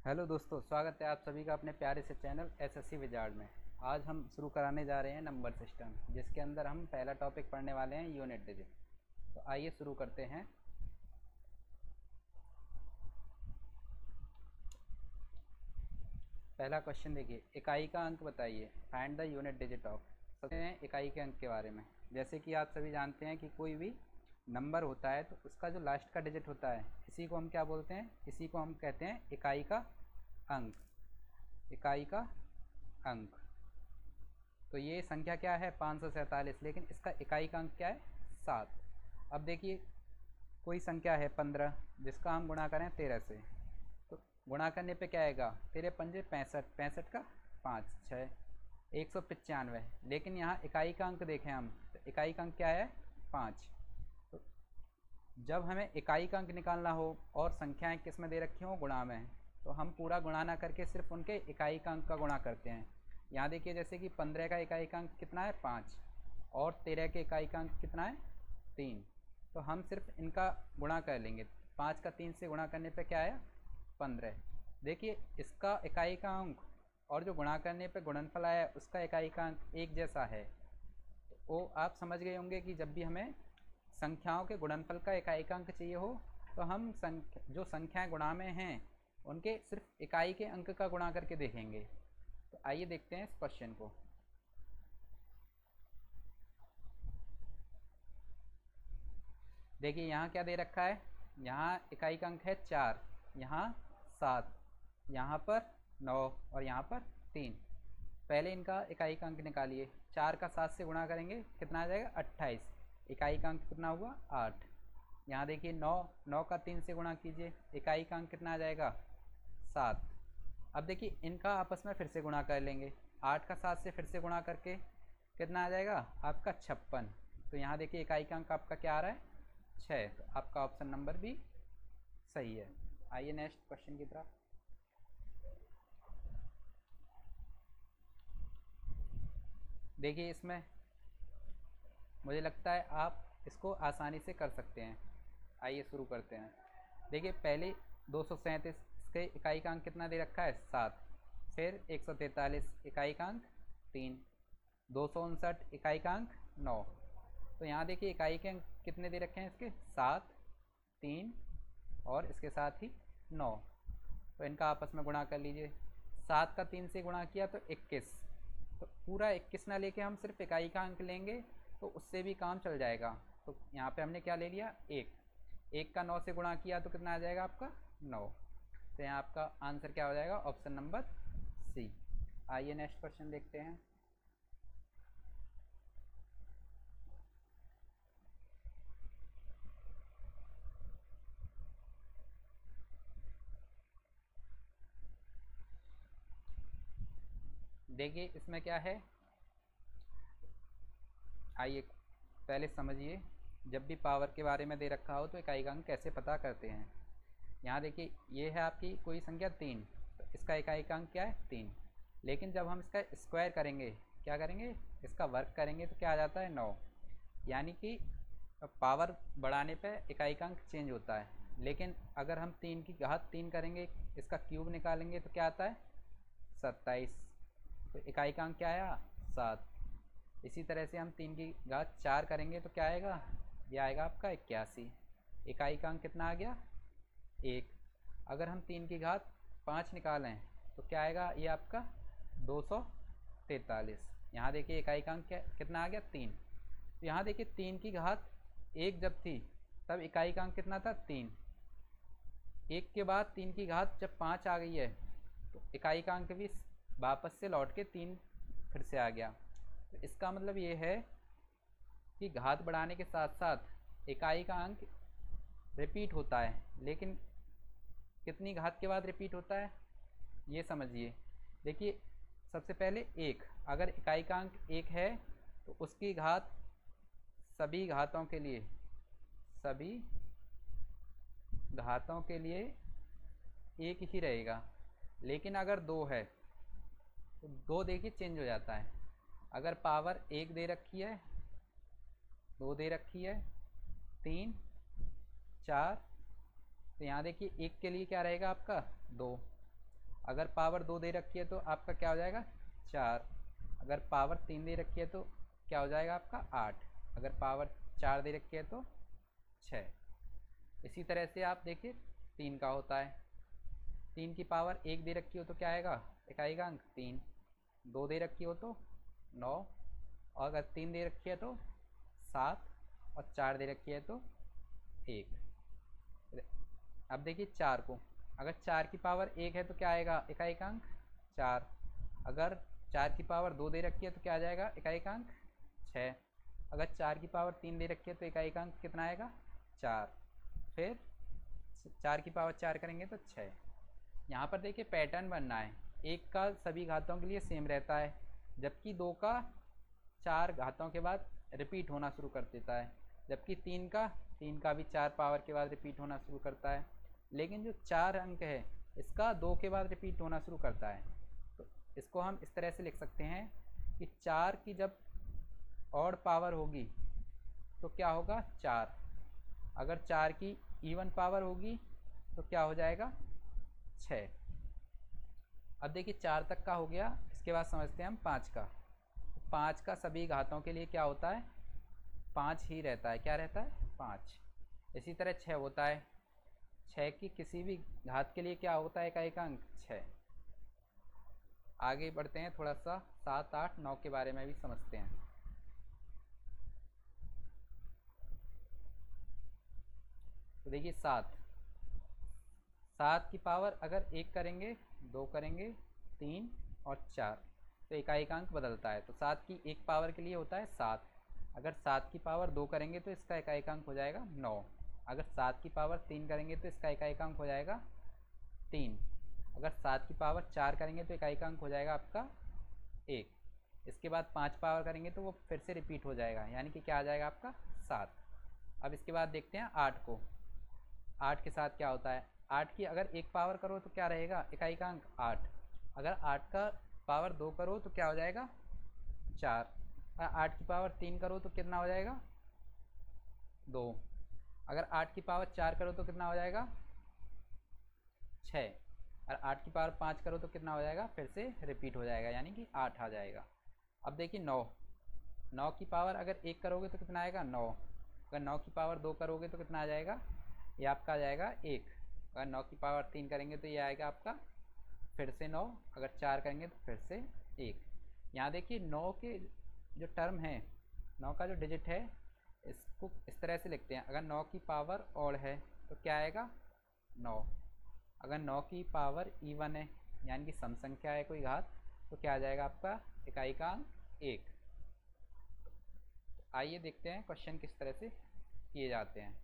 Hello दोस्तों, स्वागत है आप सभी का अपने प्यारे से चैनल एसएससी विजार्ड में। आज हम शुरू कराने जा रहे हैं नंबर सिस्टम, जिसके अंदर हम पहला टॉपिक पढ़ने वाले हैं यूनिट डिजिट। तो आइए शुरू करते हैं। पहला क्वेश्चन देखिए, इकाई का अंक बताइए, find the unit digit of. सबसे हैं इकाई के अंक के बारे में। जैसे कि आप सभी जानते हैं कि कोई भी नंबर होता है तो उसका जो लास्ट का डिजिट होता है, इसी को हम क्या बोलते हैं? इसी को हम कहते हैं इकाई का अंक। इकाई का अंक। तो ये संख्या क्या है? 547, लेकिन इसका इकाई का अंक क्या है? 7। अब देखिए, कोई संख्या है 15, जिसका हम गुणा करें 13 से, तो गुणा करने पे क्या आएगा? 13 पंजे 65, 65 का 5 6 195। लेकिन यहाँ इकाई का अंक देखें हम, तो इकाई का अंक क्या है? 5। तो जब हमें इकाई का अंक निकालना हो और संख्याएं किस में दे रखी हों? गुणा में, तो हम पूरा गुणा ना करके सिर्फ उनके इकाई का अंक का गुणा करते हैं। यहाँ देखिए, जैसे कि 15 का इकाई का अंक कितना है? 5, और 13 के इकाई का अंक कितना है? 3। तो हम सिर्फ इनका गुणा कर लेंगे। 5 का 3 से गुणा करने पे क्या आया? 15। देखिए, इसका इकाई का अंक और जो गुणा करने पे गुणनफल आया उसका इकाई का अंक एक जैसा है। तो वो आप समझ गए होंगे कि जब भी हमें संख्याओं के गुणनफल का इकाई का अंक चाहिए हो, तो हम जो संख्याएं गुणा में हैं उनके सिर्फ इकाई के अंक का गुणा करके देखेंगे। तो आइए देखते हैं इस क्वेश्चन को। देखिए, यहाँ क्या दे रखा है? यहाँ इकाई का अंक है 4, यहाँ 7, यहाँ पर 9 और यहाँ पर 3। पहले इनका इकाई का अंक निकालिए। 4 का 7 से गुणा करेंगे, कितना आ जाएगा? 28। इकाई का अंक कितना हुआ? 8। यहाँ देखिए 9, 9 का 3 से गुणा कीजिए, इकाई का अंक कितना आ जाएगा? 7। अब देखिए, इनका आपस में फिर से गुणा कर लेंगे। 8 का 7 से फिर से गुणा करके कितना आ जाएगा? आपका 56। तो यहाँ देखिए इकाई का अंक आपका क्या आ रहा है? 6। तो आपका ऑप्शन नंबर भी सही है। आइए नेक्स्ट क्वेश्चन की तरफ। देखिए, इसमें मुझे लगता है आप इसको आसानी से कर सकते हैं। आइए शुरू करते हैं। देखिए, पहले 237, इसके इकाई का अंक कितना दे रखा है? 7। फिर 143, इकाई का अंक 3। 259, इकाई का अंक 9। तो यहाँ देखिए इकाई के अंक कितने दे रखे हैं इसके? 7, 3 और इसके साथ ही 9। तो इनका आपस में गुणा कर लीजिए। 7 का 3 से गुणा किया तो 21। तो पूरा 21 ना लेके हम सिर्फ इकाई का अंक लेंगे तो उससे भी काम चल जाएगा। तो यहाँ पे हमने क्या ले लिया? 1। 1 का 9 से गुणा किया तो कितना आ जाएगा आपका? 9। तो यहाँ आपका आंसर क्या हो जाएगा? Option number C. आइए नेक्स्ट क्वेश्चन देखते हैं। देखिए, इसमें क्या है, आइए पहले समझिए। जब भी पावर के बारे में दे रखा हो तो इकाई का अंक कैसे पता करते हैं। यहाँ देखिए, ये है आपकी कोई संख्या 3, तो इसका इकाई का अंक क्या है? 3। लेकिन जब हम इसका स्क्वायर करेंगे, क्या करेंगे? इसका वर्ग करेंगे तो क्या आ जाता है? 9। यानी कि पावर बढ़ाने पे इकाई का अंक चेंज होता है। लेकिन अगर हम 3 की घात 3 करेंगे, इसका क्यूब निकालेंगे तो क्या आता है? 27। तो इकाई का अंक क्या आया? 7। इसी तरह से हम 3 की घात 4 करेंगे तो क्या आएगा? ये आएगा आपका 81। इकाई का अंक कितना आ गया? 1। अगर हम 3 की घात 5 निकालें तो क्या आएगा? ये आपका 243। यहाँ देखिए इकाई का अंक कितना आ गया? 3। तो यहाँ देखिए 3 की घात 1 जब थी तब इकाई का अंक कितना था? 3। 1 के बाद 3 की घात जब 5 आ गई है तो इकाई का अंक भी वापस से लौट के 3 फिर से आ गया। तो इसका मतलब ये है कि घात बढ़ाने के साथ साथ इकाई का अंक रिपीट होता है, लेकिन कितनी घात के बाद रिपीट होता है ये समझिए। देखिए, सबसे पहले 1, अगर इकाई का अंक 1 है तो उसकी घात सभी घातों के लिए, सभी घातों के लिए 1 ही रहेगा। लेकिन अगर 2 है तो 2 देखिए चेंज हो जाता है। अगर पावर 1 दे रखी है, 2 दे रखी है, 3, 4, तो यहाँ देखिए 1 के लिए क्या रहेगा आपका? 2। अगर पावर 2 दे रखी है तो आपका क्या हो जाएगा 4। अगर पावर 3 दे रखी है तो क्या हो जाएगा आपका 8। अगर पावर 4 दे रखी है तो 6। इसी तरह से आप देखिए 3 का होता है, 3 की पावर 1 दे रखी हो तो क्या आएगा इकाई का अंक 3, 2 दे रखी हो तो 9, और अगर 3 दे रखी है तो 7, और 4 दे रखी है तो 1। अब देखिए 4 को, अगर 4 की पावर 1 है तो क्या आएगा इकाई का अंक 4। अगर 4 की पावर 2 दे रखी है तो क्या आ जाएगा इकाई का अंक 6। अगर 4 की पावर 3 दे रखी है तो इकाई का अंक कितना आएगा 4। फिर 4 की पावर 4 करेंगे तो 6। यहाँ पर देखिए पैटर्न बनना है, 1 का सभी घातों के लिए सेम रहता है, जबकि 2 का 4 घातों के बाद रिपीट होना शुरू कर देता है, जबकि 3 का भी 4 पावर के बाद रिपीट होना शुरू करता है। लेकिन जो 4 अंक है इसका 2 के बाद रिपीट होना शुरू करता है। तो इसको हम इस तरह से लिख सकते हैं कि 4 की जब ऑड पावर होगी तो क्या होगा 4। अगर 4 की इवन पावर होगी तो क्या हो जाएगा 6। अब देखिए 4 तक का हो गया, इसके बाद समझते हैं हम 5 का। 5 का सभी घातों के लिए क्या होता है 5 ही रहता है, क्या रहता है 5। इसी तरह 6 होता है, 6 की किसी भी घात के लिए क्या होता है इकाई का अंक 6। आगे बढ़ते हैं, थोड़ा सा 7, 8, 9 के बारे में भी समझते हैं। तो देखिए 7 की पावर अगर 1 करेंगे, 2 करेंगे, 3 और 4 तो इकाई का अंक बदलता है। तो 7 की 1 पावर के लिए होता है 7। अगर 7 की पावर 2 करेंगे तो इसका इकाई का अंक हो जाएगा 9। अगर 7 की पावर 3 करेंगे तो इसका इकाई का अंक हो जाएगा 3। अगर 7 की पावर 4 करेंगे तो इकाई का अंक हो जाएगा आपका 1। इसके बाद 5 पावर करेंगे तो वो फिर से रिपीट हो जाएगा, यानी कि क्या आ जाएगा आपका 7। अब इसके बाद देखते हैं 8 को। 8 के साथ क्या होता है, 8 की अगर 1 पावर करो तो क्या रहेगा इकाई का अंक 8। अगर 8 का पावर 2 करो तो क्या हो जाएगा 4। 8 की पावर 3 करो तो कितना हो जाएगा 2। अगर 8 की पावर 4 करो तो कितना हो जाएगा 6। और 8 की पावर 5 करो तो कितना हो जाएगा, फिर से रिपीट हो जाएगा, यानी कि 8 आ जाएगा। अब देखिए 9 की पावर अगर 1 करोगे तो कितना आएगा 9। अगर 9 की पावर 2 करोगे तो कितना आ जाएगा, ये आपका आ जाएगा 1। अगर 9 की पावर 3 करेंगे तो ये आएगा आपका फिर से 9। अगर 4 करेंगे तो फिर से 1। यहाँ देखिए 9 के जो टर्म है, 9 का जो डिजिट है, इसको इस तरह से लिखते हैं। अगर 9 की पावर ऑड है तो क्या आएगा 9। अगर 9 की पावर इवन है, यानी कि सम संख्या है कोई घात, तो क्या आ जाएगा आपका इकाई का अंक 1। आइए देखते हैं क्वेश्चन किस तरह से किए जाते हैं।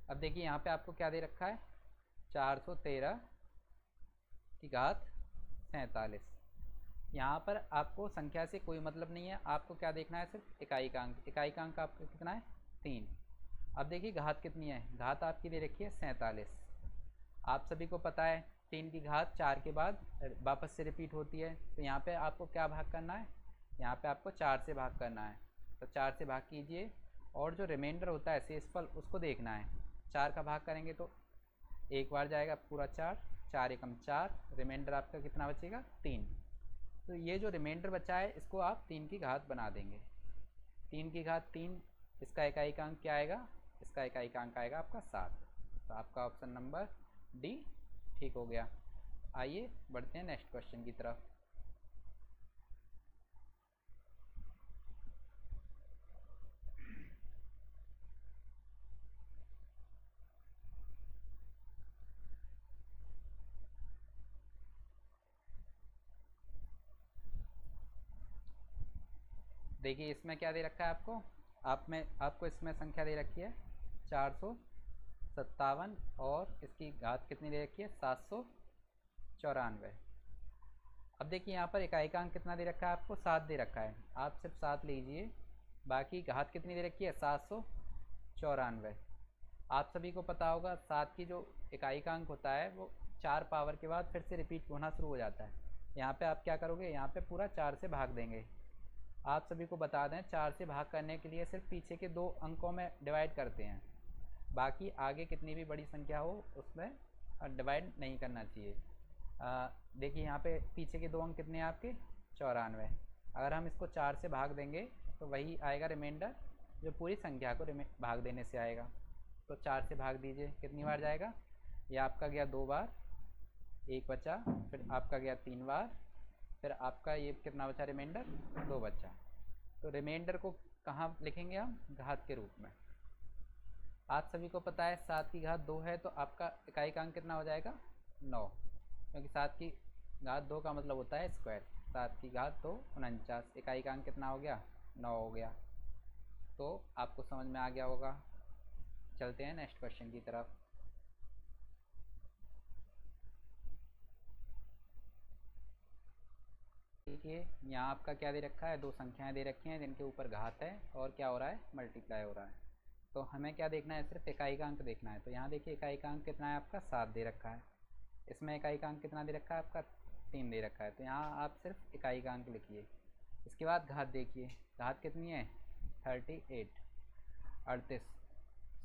अब देखिए यहाँ पे आपको क्या दे रखा है 413 की घात 47। यहाँ पर आपको संख्या से कोई मतलब नहीं है, आपको क्या देखना है सिर्फ इकाई का अंक। इकाई का अंक आपका कितना है 3। अब देखिए घात कितनी है, घात आपकी दे रखी है 47। आप सभी को पता है 3 की घात 4 के बाद वापस से रिपीट होती है, तो यहाँ पे आपको क्या भाग करना है, यहाँ पे आपको 4 से भाग करना है। तो 4 से भाग कीजिए, और जो रिमाइंडर होता है शेषफल उसको देखना है। 4 का भाग करेंगे तो एक बार जाएगा पूरा 4, 4 एकम 4, रिमाइंडर आपका कितना बचेगा 3। तो ये जो रिमाइंडर बचा है इसको आप 3 की घात बना देंगे। 3 की घात 3, इसका इकाई का अंक क्या आएगा, इसका इकाई का अंक आएगा आपका 7। तो आपका ऑप्शन नंबर डी ठीक हो गया। आइए बढ़ते हैं नेक्स्ट क्वेश्चन की तरफ। देखिए इसमें क्या दे रखा है आपको इसमें संख्या दे रखी है 457, और इसकी घात कितनी दे रखी है 794। अब देखिए यहाँ पर इकाई का अंक कितना दे रखा है, आपको 7 दे रखा है, आप सिर्फ 7 लीजिए। बाकी घात कितनी दे रखी है 794। आप सभी को पता होगा 7 की जो इकाई का अंक होता है वो 4 पावर के बाद फिर से रिपीट होना शुरू हो जाता है। यहाँ पे आप क्या करोगे, यहाँ पे पूरा 4 से भाग देंगे। आप सभी को बता दें 4 से भाग करने के लिए सिर्फ पीछे के 2 अंकों में डिवाइड करते हैं। बाकी आगे कितनी भी बड़ी संख्या हो उसमें डिवाइड नहीं करना चाहिए। देखिए यहाँ पे पीछे के 2 अंक कितने हैं आपके 94। अगर हम इसको 4 से भाग देंगे तो वही आएगा रिमाइंडर जो पूरी संख्या को भाग देने से आएगा। तो 4 से भाग दीजिए, कितनी बार जाएगा, ये आपका गया 2 बार, 1 बचा, फिर आपका गया 3 बार, फिर आपका ये कितना बचा रिमाइंडर 2 बचा। तो रिमाइंडर को कहाँ लिखेंगे हम, घात के रूप में। आप सभी को पता है 7 की घात 2 है तो आपका इकाई का अंक कितना हो जाएगा 9, क्योंकि 7 की घात 2 का मतलब होता है स्क्वायर। 7 की घात 2 49, इकाई का अंक कितना हो गया 9 हो गया। तो आपको समझ में आ गया होगा। चलते हैं नेक्स्ट क्वेश्चन की तरफ। देखिए यहाँ आपका क्या दे रखा है, 2 संख्याएं दे रखी हैं जिनके ऊपर घात है और क्या हो रहा है मल्टीप्लाई हो रहा है। तो हमें क्या देखना है, सिर्फ इकाई का अंक देखना है। तो यहाँ देखिए इकाई का अंक कितना है आपका 7 दे रखा है, इसमें इकाई का अंक कितना दे रखा है आपका 3 दे रखा है। तो यहाँ आप सिर्फ इकाई का अंक लिखिए। इसके बाद घात देखिए, घात कितनी है 38 38।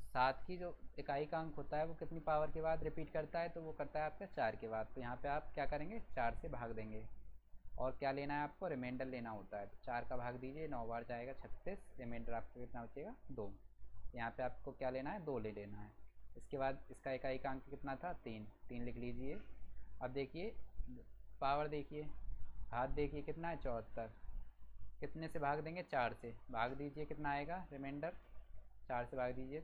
7 की जो इकाई का अंक होता है वो कितनी पावर के बाद रिपीट करता है, तो वो करता है आपका 4 के बाद। तो यहाँ पे आप क्या करेंगे 4 से भाग देंगे और क्या लेना है आपको रिमाइंडर लेना होता है। तो 4 का भाग दीजिए, 9 बार जाएगा 36, रिमाइंडर आपको कितना बचेगा 2। यहाँ पे आपको क्या लेना है 2 ले लेना है। इसके बाद इसका इकाई का अंक कितना था 3 लिख लीजिए। अब देखिए पावर देखिए, घात देखिए कितना है 74, कितने से भाग देंगे 4 से भाग दीजिए, कितना आएगा रिमाइंडर 4 से भाग दीजिए,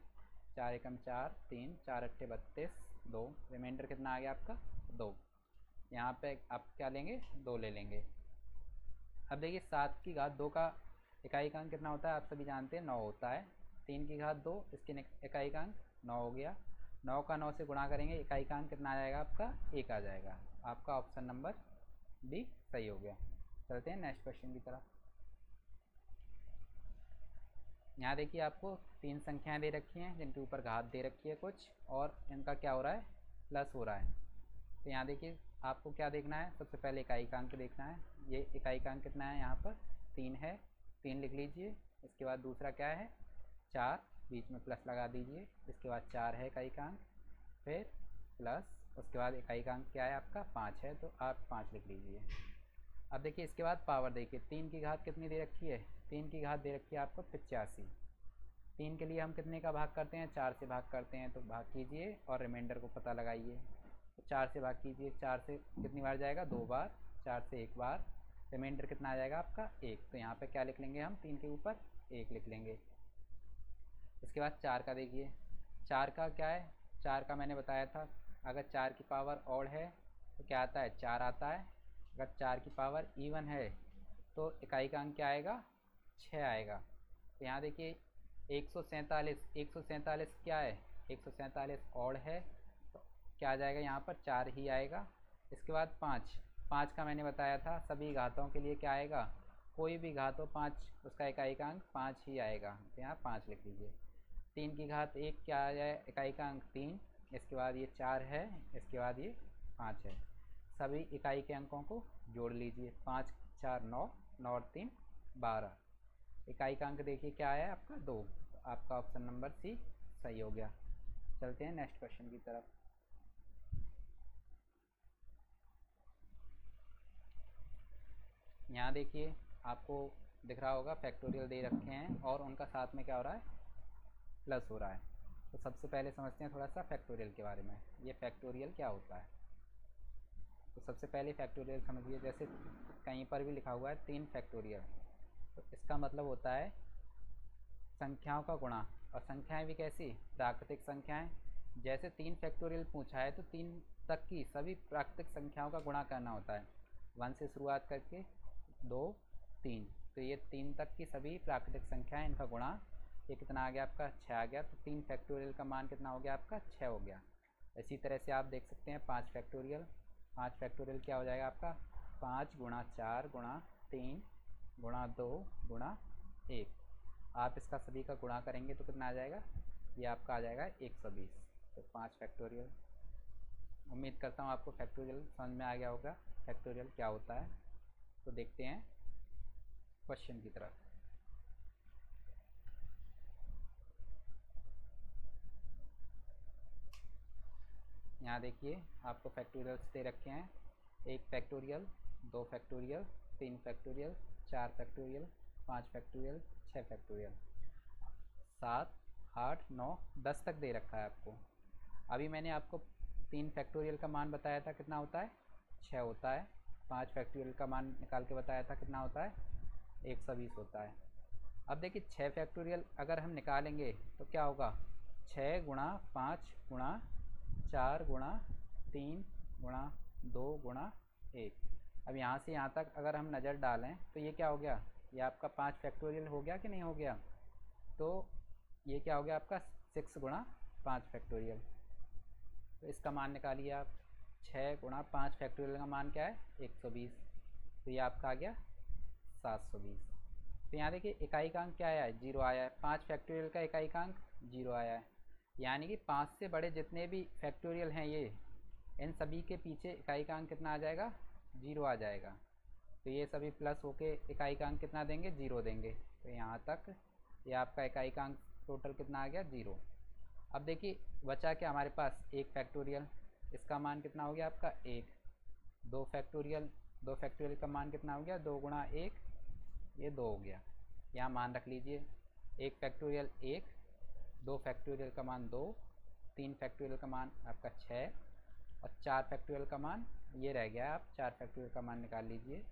4 एकम 4, 3 4 अट्ठे 32, 2, रिमाइंडर कितना आ गया आपका 2। यहाँ पे आप क्या लेंगे 2 ले लेंगे। अब देखिए 7 की घात 2 का इकाई का अंक कितना होता है आप सभी जानते हैं 9 होता है। 3 की घात 2 इसके इकाई का अंक 9 हो गया, 9 का 9 से गुणा करेंगे, इकाई का अंक कितना आ जाएगा आपका 1 आ जाएगा। आपका ऑप्शन नंबर डी सही हो गया। चलते हैं नेक्स्ट क्वेश्चन की तरफ। यहाँ देखिए आपको 3 संख्याएं दे रखी हैं जिनके ऊपर घात दे रखी है कुछ, और इनका क्या हो रहा है प्लस हो रहा है। तो यहाँ देखिए आपको क्या देखना है, सबसे पहले इकाई का अंक देखना है। ये इकाई का अंक कितना है यहाँ पर 3 है, 3 लिख लीजिए। इसके बाद दूसरा क्या है 4, बीच में प्लस लगा दीजिए। इसके बाद 4 है इकाई का अंक, फिर प्लस, उसके बाद इकाई का अंक क्या है आपका 5 है, तो आप 5 लिख लीजिए। अब देखिए इसके बाद पावर देखिए, 3 की घात कितनी दे रखी है, 3 की घात दे रखी है आपको 85। 3 के लिए हम कितने का भाग करते हैं 4 से भाग करते हैं, तो भाग कीजिए और रिमाइंडर को पता लगाइए। तो 4 से भाग कीजिए, 4 से कितनी बार जाएगा 2 बार, 4 से 1 बार, रिमाइंडर कितना आ जाएगा आपका 1। तो यहाँ पे क्या लिख लेंगे हम 3 के ऊपर 1 लिख लेंगे। इसके बाद 4 का देखिए, 4 का क्या है, 4 का मैंने बताया था अगर 4 की पावर ऑड है तो क्या आता है 4 आता है। अगर 4 की पावर इवन है तो इकाई का अंक क्या आएगा 6 आएगा। तो यहाँ देखिए 147 क्या है 147 ऑड है, तो क्या आ जाएगा यहाँ पर 4 ही आएगा। इसके बाद 5 का मैंने बताया था सभी घातों के लिए क्या आएगा, कोई भी घात हो 5 उसका इकाई का अंक 5 ही आएगा। तो यहाँ 5 लिख लीजिए। 3 की घात 1 क्या आ जाए इकाई का अंक 3, इसके बाद ये 4 है, इसके बाद ये 5 है। सभी इकाई के अंकों को जोड़ लीजिए, 5 4 9, 9 और 3 12। इकाई का अंक देखिए क्या है आपका 2। तो आपका ऑप्शन नंबर सी सही हो गया। चलते हैं नेक्स्ट क्वेश्चन की तरफ। यहाँ देखिए आपको दिख रहा होगा फैक्टोरियल दे रखे हैं और उनका साथ में क्या हो रहा है प्लस हो रहा है। तो सबसे पहले समझते हैं थोड़ा सा फैक्टोरियल के बारे में, ये फैक्टोरियल क्या होता है। तो सबसे पहले फैक्टोरियल समझिए, जैसे कहीं पर भी लिखा हुआ है 3 फैक्टोरियल, तो इसका मतलब होता है संख्याओं का गुणा। और संख्याएं भी कैसी प्राकृतिक संख्याएं, जैसे 3 फैक्टोरियल पूछा है तो 3 तक की सभी प्राकृतिक संख्याओं का गुणा करना होता है, 1 से शुरुआत करके 2 3। तो ये 3 तक की सभी प्राकृतिक संख्याएं इनका गुणा, ये कितना आ गया आपका 6 आ गया। तो 3 फैक्टोरियल का मान कितना हो गया आपका 6 हो गया। इसी तरह से आप देख सकते हैं 5 फैक्टोरियल, 5 फैक्टोरियल क्या हो जाएगा आपका 5 गुणा 4 गुणा 3 गुणा 2 गुणा 1। आप इसका सभी का गुणा करेंगे तो कितना आ जाएगा, ये आपका आ जाएगा 120। तो 5 फैक्टोरियल। उम्मीद करता हूँ आपको फैक्टोरियल समझ में आ गया होगा फैक्टोरियल क्या होता है। तो देखते हैं क्वेश्चन की तरफ। यहाँ देखिए आपको फैक्टोरियल्स दे रखे हैं, 1 factorial, 2 factorial, 3 factorial, 4 factorial, 5 factorial, 6 factorial, 7, 8, 9, 10 तक दे रखा है आपको। अभी मैंने आपको 3 फैक्टोरियल का मान बताया था कितना होता है, 6 होता है। 5 फैक्टोरियल का मान निकाल के बताया था कितना होता है, 120 होता है। अब देखिए 6 फैक्टोरियल अगर हम निकालेंगे तो क्या होगा, 6 गुणा 5 गुणा 4 गुणा 3 गुणा 2 गुणा 1। अब यहाँ से यहाँ तक अगर हम नज़र डालें तो ये क्या हो गया, ये आपका 5 फैक्टोरियल हो गया कि नहीं हो गया। तो ये क्या हो गया आपका 6 गुणा 5 फैक्टोरियल। तो इसका मान निकालिए आप, 6 गुणा 5 फैक्टोरियल का मान क्या है, 120। तो ये आपका आ गया 720। तो यहाँ देखिए इकाईकांक क्या आया है, 0 आया है। 5 फैक्टोरियल का इकाईकांक 0 आया है, यानी कि 5 से बड़े जितने भी फैक्टोरियल हैं ये, इन सभी के पीछे इकाईकांक कितना आ जाएगा, 0 आ जाएगा। तो ये सभी प्लस होके इकाईकांक कितना देंगे, 0 देंगे। तो यहाँ तक ये आपका इकाईकांक टोटल कितना आ गया, 0। अब देखिए बचा क्या हमारे पास, 1 फैक्टोरियल, इसका मान कितना हो गया आपका 1। 2 फैक्टोरियल, 2 फैक्टोरियल का मान कितना हो गया, 2 गुणा 1, ये 2 हो गया। यहाँ मान रख लीजिए, 1 फैक्टोरियल 1, 2 फैक्टोरियल का मान 2, 3 फैक्टोरियल का मान आपका 6 और 4 फैक्टोरियल का मान ये रह गया। आप 4 फैक्टोरियल का मान निकाल लीजिए।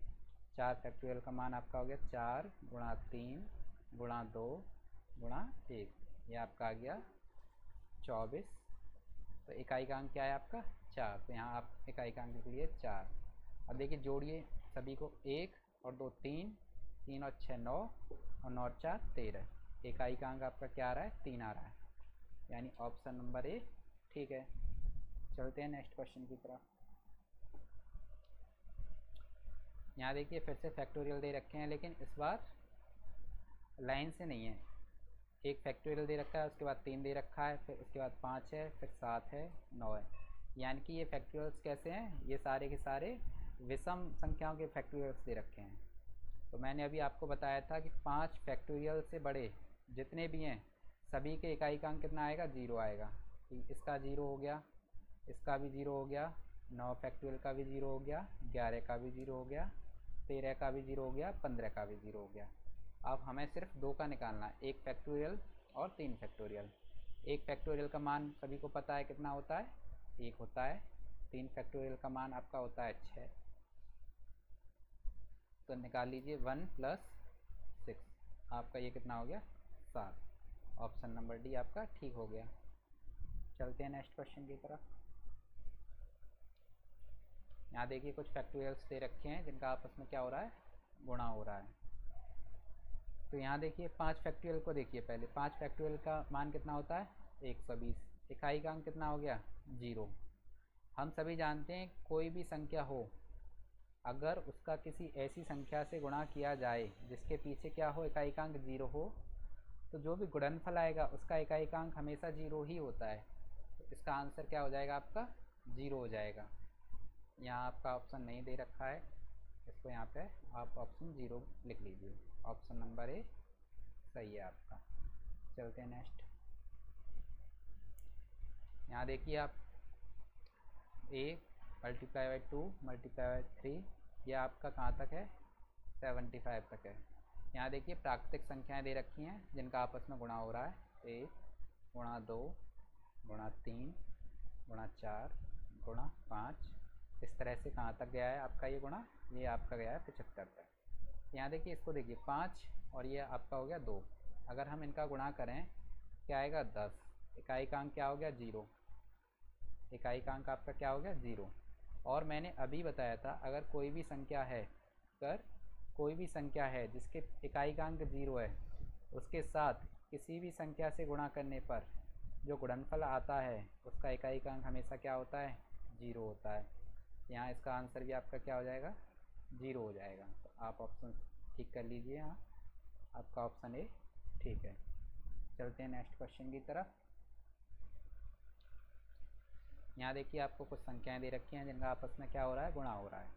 4 फैक्टोरियल का मान आपका हो गया 4 गुणा 3 गुणा 2 गुणा 1, ये आपका आ गया 24। तो इकाईकांक क्या है आपका, 4। तो यहाँ आप इकाईकांक लिख लिए 4। अब देखिए जोड़िए सभी को, 1 और 2 3, 3 और 6 9 और 9 और 4 13। इकाईकांक आपका क्या आ रहा है, 3 आ रहा है, यानी ऑप्शन नंबर ए ठीक है। चलते हैं नेक्स्ट क्वेश्चन की तरफ। यहाँ देखिए फिर से फैक्टोरियल दे रखे हैं, लेकिन इस बार लाइन से नहीं है। 1 फैक्टोरियल दे रखा है, उसके बाद 3 दे रखा है, फिर उसके बाद 5 है, फिर 7 है, 9 है। यानी कि ये फैक्टोरियल्स कैसे हैं, ये सारे के सारे विषम संख्याओं के फैक्टोरियल्स दे रखे हैं। तो मैंने अभी आपको बताया था कि 5 फैक्टोरियल से बड़े जितने भी हैं सभी के इकाईकांक कितना आएगा, 0 आएगा। इसका 0 हो गया, इसका भी 0 हो गया, 9 फैक्टोरियल का भी 0 हो गया, 11 का भी 0 हो गया, 13 का भी 0 हो गया, 15 का भी 0 हो गया। अब हमें सिर्फ 2 का निकालना है, 1 फैक्टोरियल और 3 फैक्टोरियल। 1 फैक्टोरियल का मान सभी को पता है कितना होता है, 1 होता है। 3 फैक्टोरियल का मान आपका होता है 6। तो निकाल लीजिए 1 + 6, आपका ये कितना हो गया, 7। ऑप्शन नंबर डी आपका ठीक हो गया। चलते हैं नेक्स्ट क्वेश्चन की तरफ। यहाँ देखिए कुछ फैक्टोरियल्स दे रखे हैं जिनका आपस में क्या हो रहा है, गुणा हो रहा है। तो यहाँ देखिए 5 फैक्टोरियल को देखिए पहले। 5 फैक्टोरियल का मान कितना होता है, 120। इकाईकांक कितना हो गया, 0। हम सभी जानते हैं कोई भी संख्या हो, अगर उसका किसी ऐसी संख्या से गुणा किया जाए जिसके पीछे क्या हो, इकाईकांक 0 हो, तो जो भी गुणनफल आएगा उसका इकाईकांक हमेशा 0 ही होता है। तो इसका आंसर क्या हो जाएगा आपका, 0 हो जाएगा। यहाँ आपका ऑप्शन नहीं दे रखा है, इसको यहाँ पे आप ऑप्शन 0 लिख लीजिए। ऑप्शन नंबर ए सही है आपका। चलते हैं नेक्स्ट। यहाँ देखिए आप a multiply by 2 multiply by 3, ये आपका कहाँ तक है, 75 तक है। यहाँ देखिए प्राकृतिक संख्याएं दे रखी हैं जिनका आपस में गुणा हो रहा है, 1 गुणा 2 गुणा 3 गुणा 4 गुणा 5। इस तरह से कहाँ तक गया है आपका ये गुणा, ये आपका गया है 75 तक। यहाँ देखिए इसको देखिए 5 और ये आपका हो गया 2। अगर हम इनका गुणा करें क्या आएगा, 10। इकाईकांक क्या हो गया, 0। इकाईकांक आपका क्या हो गया, 0। और मैंने अभी बताया था अगर कोई भी संख्या है, जिसके इकाईकांक 0 है, उसके साथ किसी भी संख्या से गुणा करने पर जो गुणनफल आता है उसका इकाईकांक हमेशा क्या होता है, 0 होता है। यहाँ इसका आंसर भी आपका क्या हो जाएगा, 0 हो जाएगा। तो आप ऑप्शन ठीक कर लीजिए, यहाँ आपका ऑप्शन ए ठीक है। चलते हैं नेक्स्ट क्वेश्चन की तरफ। यहाँ देखिए आपको कुछ संख्याएं दे रखी हैं जिनका आपस में क्या हो रहा है, गुणा हो रहा है।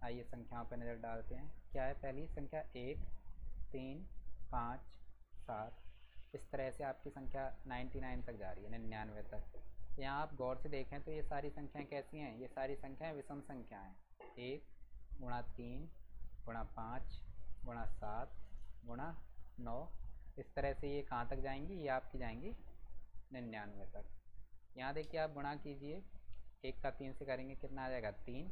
आइए संख्याओं पर नज़र डालते हैं। क्या है पहली संख्या, 1 3 5 7। इस तरह से आपकी संख्या 99 तक जा रही है, 99 तक। यहाँ आप गौर से देखें तो ये सारी संख्याएं कैसी हैं, ये सारी संख्याएं विषम संख्याएं हैं। 1 गुणा 3 गुणा 5 गुणा 7 गुणा 9, इस तरह से ये कहाँ तक जाएंगी, ये आपकी जाएंगी 99 तक। यहाँ देखिए आप गुणा कीजिए, 1 का 3 से करेंगे कितना आ जाएगा 3,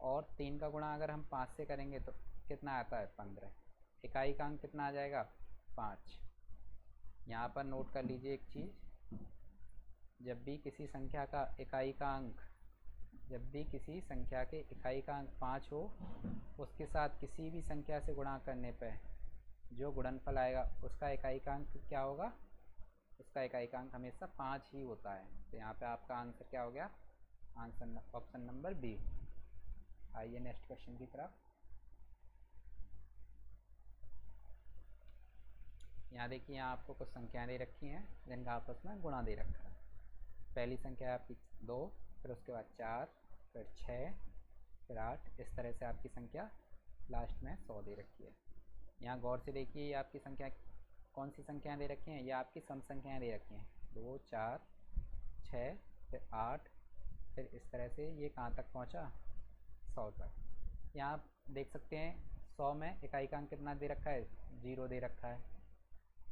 और 3 का गुणा अगर हम 5 से करेंगे तो कितना आता है 15। इकाई का अंक कितना आ जाएगा 5। यहाँ पर नोट कर लीजिए एक चीज़, जब भी किसी संख्या का इकाई का अंक, जब भी किसी संख्या के इकाई का अंक 5 हो, उसके साथ किसी भी संख्या से गुणा करने पर जो गुणनफल आएगा उसका इकाई का अंक क्या होगा, उसका इकाई का अंक हमेशा 5 ही होता है। तो यहाँ पे आपका आंसर क्या हो गया, आंसर ऑप्शन नंबर बी। आइए नेक्स्ट क्वेश्चन की तरफ। यहाँ देखिए, यहाँ आपको कुछ संख्याएं दे रखी हैं जिनका आपस में गुणा दे रखा है। पहली संख्या है आपकी 2, फिर उसके बाद 4, फिर 6, फिर 8, इस तरह से आपकी संख्या लास्ट में 100 दे रखी है। यहाँ गौर से देखिए, ये आपकी संख्या कौन सी संख्याएं दे रखी हैं, ये आपकी सम संख्याएं दे रखी हैं। 2 4 6 फिर 8, फिर इस तरह से ये कहाँ तक पहुँचा 100 तक। यहाँ आप देख सकते हैं 100 में इकाई का अंक कितना दे रखा है, 0 दे रखा है।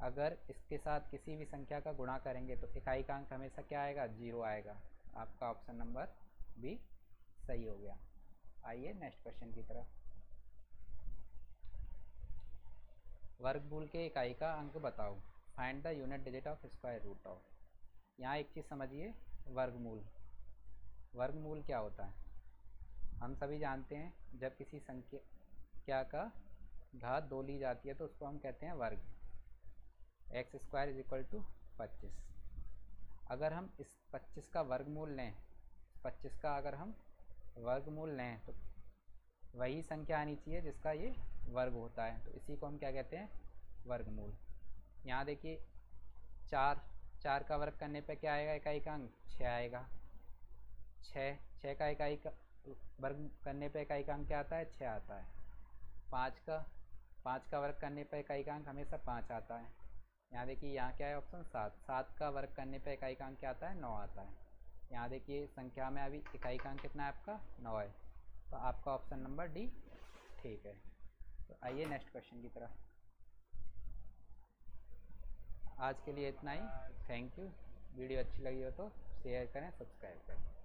अगर इसके साथ किसी भी संख्या का गुणा करेंगे तो इकाई का अंक हमेशा क्या आएगा, 0 आएगा। आपका ऑप्शन नंबर बी सही हो गया। आइए नेक्स्ट क्वेश्चन की तरफ। वर्गमूल के इकाई का अंक बताओ, find the unit digit of square root of. यहाँ एक चीज़ समझिए, वर्गमूल, वर्गमूल क्या होता है। हम सभी जानते हैं जब किसी संख्या का घात 2 ली जाती है तो उसको हम कहते हैं वर्ग। X square is equal to 25। अगर हम इस 25 का वर्गमूल लें, 25 का अगर हम वर्गमूल लें तो वही संख्या आनी चाहिए जिसका ये वर्ग होता है, तो इसी को हम क्या कहते हैं, वर्गमूल। यहाँ देखिए 4 का वर्ग करने पे क्या आएगा, इकाई का अंक 6 आएगा। 6 का इकाई का वर्ग करने पे इकाई का अंक क्या आता है, 6 आता है। 5 का वर्ग करने पे इकाई का अंक हमेशा 5 आता है। यहाँ देखिए, यहाँ क्या है ऑप्शन 7 का वर्ग करने पे इकाई का अंक क्या आता है, 9 आता है। यहाँ देखिए संख्या में अभी इकाई का अंक कितना है आपका, 9 है। तो आपका ऑप्शन नंबर डी ठीक है। तो आइए नेक्स्ट क्वेश्चन की तरफ। आज के लिए इतना ही। Thank you. वीडियो अच्छी लगी हो तो शेयर करें, सब्सक्राइब करें।